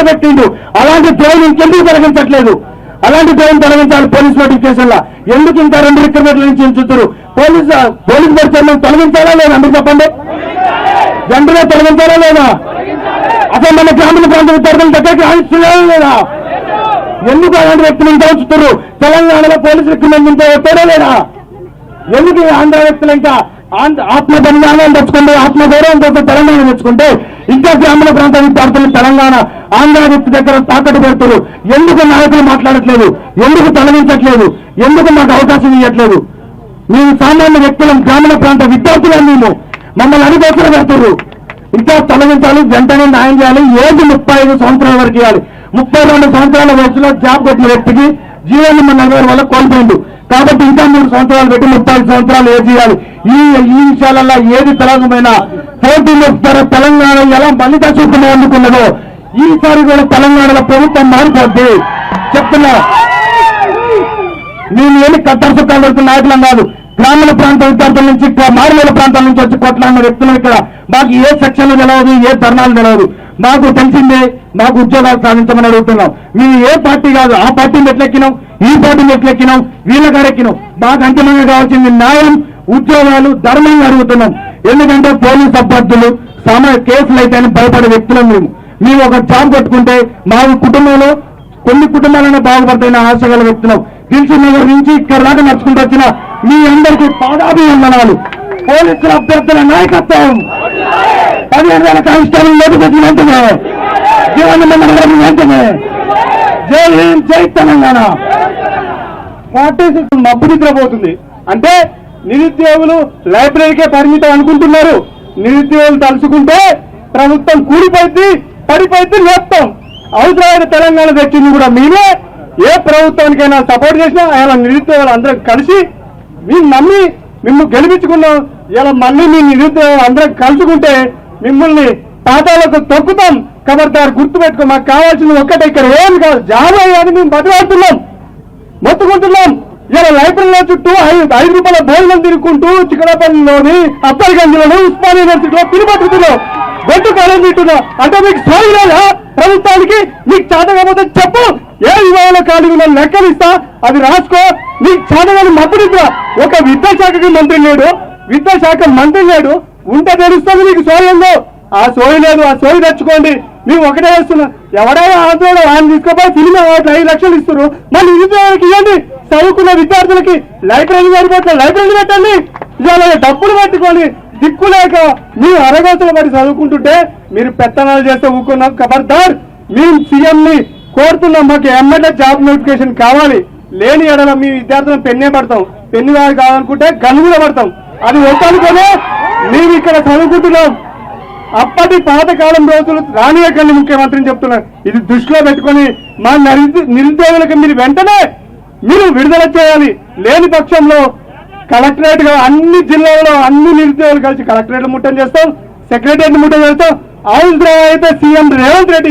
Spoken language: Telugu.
పెట్టిండు. అలాంటి దేవుని ఇంకెందుకు తొలగించట్లేదు? అలాంటి దేవుని తొలగించాలి పోలీస్ నోటిఫికేషన్ లా. ఎందుకు ఇంకా 2 రిక్రూట్మెంట్ల నుంచి ఉంచుతారు? పోలీస్ పరిచయం తొలగించాలా లేదా? మీరు చెప్పండి. వెంటనే తొలగించాలా లేదా? అసలు మన గ్రామీణ ప్రాంత విద్యార్థుల దగ్గరికి ఆశిస్తున్నారా లేదా? ఎందుకు అలాంటి వ్యక్తులు ఇంకా ఉంచుతారు? తెలంగాణలో పోలీస్ రిక్రూట్మెంట్ ఇంకా వస్తారా లేదా? ఎందుకు ఆంధ్ర వ్యక్తులు ఇంకా ఆత్మ బలిదానం తెచ్చుకుంటే, ఆత్మగౌరవం కోసం తెలంగాణ తెచ్చుకుంటే ఇంకా గ్రామీణ ప్రాంత విద్యార్థులు తెలంగాణ ఆంధ్ర వ్యక్తి దగ్గర తాకట్టు పెడతారు? ఎందుకు నాయకులు మాట్లాడట్లేదు? ఎందుకు తొలగించట్లేదు? ఎందుకు మాకు అవకాశం ఇవ్వట్లేదు? మేము సామాన్య వ్యక్తులం, గ్రామీణ ప్రాంత విద్యార్థులం. మేము మమ్మల్ని అనుకోసం పెడతారు. ఇంకా తొలగించాలి, వెంటనే న్యాయం చేయాలి. ఏజ్ 35 సంవత్సరాల వరకు ఇవ్వాలి. 32 సంవత్సరాల వయసులో జాబ్ కొట్టిన వ్యక్తికి జీవనం 40 వల్ల కోల్పోయిండు. కాబట్టి ఇంకా 3 సంవత్సరాలు పెట్టి 35 సంవత్సరాలు ఏజ్ చేయాలి. ఈ విషయాలలో ఏది తెలంగాణ పోటీలు తెలంగాణ ఎలా మల్లిక చూపుని అందుకున్నదో ఈసారి కూడా తెలంగాణలో ప్రభుత్వం మారిపోద్ది చెప్తున్నా. మేము ఏమి కట్టర్ సుఖాలు పెడుతున్న నాయకులం కాదు. గ్రామీణ ప్రాంత విద్యార్థుల నుంచి, మారుమూల ప్రాంతాల నుంచి వచ్చి కొట్లాడిన వ్యక్తులు ఇక్కడ. మాకు ఏ సెక్షన్లు తెలియదు, ఏ ధర్నాలు తెలియదు. మాకు తెలిసిందే మాకు ఉద్యోగాలు సాధించమని అడుగుతున్నాం. మేము ఏ పార్టీ కాదు, ఆ పార్టీని ఎట్లెక్కినాం, ఈ పార్టీని ఎట్లెక్కినాం, వీళ్ళ గారెక్కినాం. మాకు అంతిమంగా కావాల్సింది న్యాయం, ఉద్యోగాలు, ధర్మంగా అడుగుతున్నాం. ఎందుకంటే పోలీస్ అభ్యర్థులు కేసులు అయితే భయపడే వ్యక్తులం. మేము ఒక జాబ్ కొట్టుకుంటే మా కుటుంబంలో కొన్ని కుటుంబాలనే బాగుపడతాయని ఆశగల వ్యక్తున్నాం. దిల్సుఖ్నగర్ నుంచి ఇక్కడ దాకా నడుచుకుంటూ వచ్చిన మీ అందరికీ పాదాభివందనాలు. పోలీసుల అభ్యర్థుల నాయకత్వం 15,000 కానిస్టేబుల్ నోటిఫికేషన్ వెంటనే, జీవన వెంటనే. జై హింద్, జై తెలంగాణ. 46 మబ్బు నిద్రపోతుంది అంటే నిరుద్యోగులు లైబ్రరీకే పరిమితం అనుకుంటున్నారు. నిరుద్యోగులు తలుచుకుంటే ప్రభుత్వం కూలిపోయింది, పడిపోయింది, లేపుతాం. అవసరమైన తెలంగాణ తెచ్చింది కూడా మీరే. ఏ ప్రభుత్వానికైనా సపోర్ట్ చేసినా ఇలా నిరుద్యోగులు అందరం కలిసి మేము నమ్మి మిమ్మల్ని గెలిపించుకున్నాం. ఇలా మళ్ళీ మీ నిరుద్యోగులు అందరం కలుసుకుంటే మిమ్మల్ని పాతాలకు తొక్కుతాం. ఖబర్దార్ గుర్తుపెట్టుకో. మాకు కావాల్సింది ఒక్కటే, ఇక్కడ ఏం కాదు, జాబ్ అయ్యాది మేము బతిలాడుతున్నాం, మొత్తుకుంటున్నాం. ఇలా లైబ్రరీలో చుట్టూ 5 రూపాయల భోజనం తిరుగుకుంటూ చిక్కడపల్లిలోని, అప్పర్గంజ్లోని, ఉస్మానియా యూనివర్సిటీలో, తిరుపతిలో గొంతు కాలం తింటున్నా అంటే మీకు సోయి లేదా? ప్రభుత్వానికి మీకు చేతకపోతే చెప్పు. ఏ విభాగంలో ఖాళీ ఉన్న లెక్కలు ఇస్తా, అది రాసుకో. నీకు చేతగాని మద్దతు. ఒక విద్యాశాఖకి మంత్రి లేడు, విద్యాశాఖ మంత్రి లేడు. ఉంటే తెలుస్తుంది నీకు సోయి ఉందో. ఆ సోయి లేదు, ఆ సోయి తెచ్చుకోండి. మేము ఒకటే వేస్తున్నాం. ఎవడైనా ఆందోళన ఆయన తీసుకోపోయి సినిమా 5 లక్షలు ఇస్తున్నారు. మళ్ళీ నిరుద్యోగులకి ఇవ్వండి. చదువుకున్న విద్యార్థులకి లైబ్రరీ సరిపోతే లైబ్రరీ పెట్టండి. ఇవాళ డబ్బులు పెట్టుకొని దిక్కులేక మీరు అరగోతులు పడి చదువుకుంటుంటే మీరు పెత్తనాలు చేస్తే ఊరుకున్నాం. ఖబర్దార్. మేము సీఎంని కోరుతున్నాం, మాకు ఎమ్మెల్యే జాబ్ నోటిఫికేషన్ కావాలి. లేని ఎడల మీ విద్యార్థులను పెన్నే పడతాం. పెన్ను వారు కావాలనుకుంటే గన్ను కూడా పడతాం. అది ఒక్కనుకోనే మేము ఇక్కడ చదువుకుంటున్నాం. అప్పటి పాతకాలం రోజులు రానియకండి ముఖ్యమంత్రిని చెప్తున్నారు. ఇది దృష్టిలో పెట్టుకొని మా నిరుద్యోగులకు మీరు వెంటనే విడుదల చేయాలి. లేని పక్షంలో కలెక్టరేట్ గా అన్ని జిల్లాల్లో అన్ని నిరుద్యోగులు కలిసి కలెక్టరేట్ ముట్టడి చేస్తాం, సెక్రటరియట్ ముట్టడి చేస్తాం. అవసరం అయితే సీఎం రేవంత్ రెడ్డి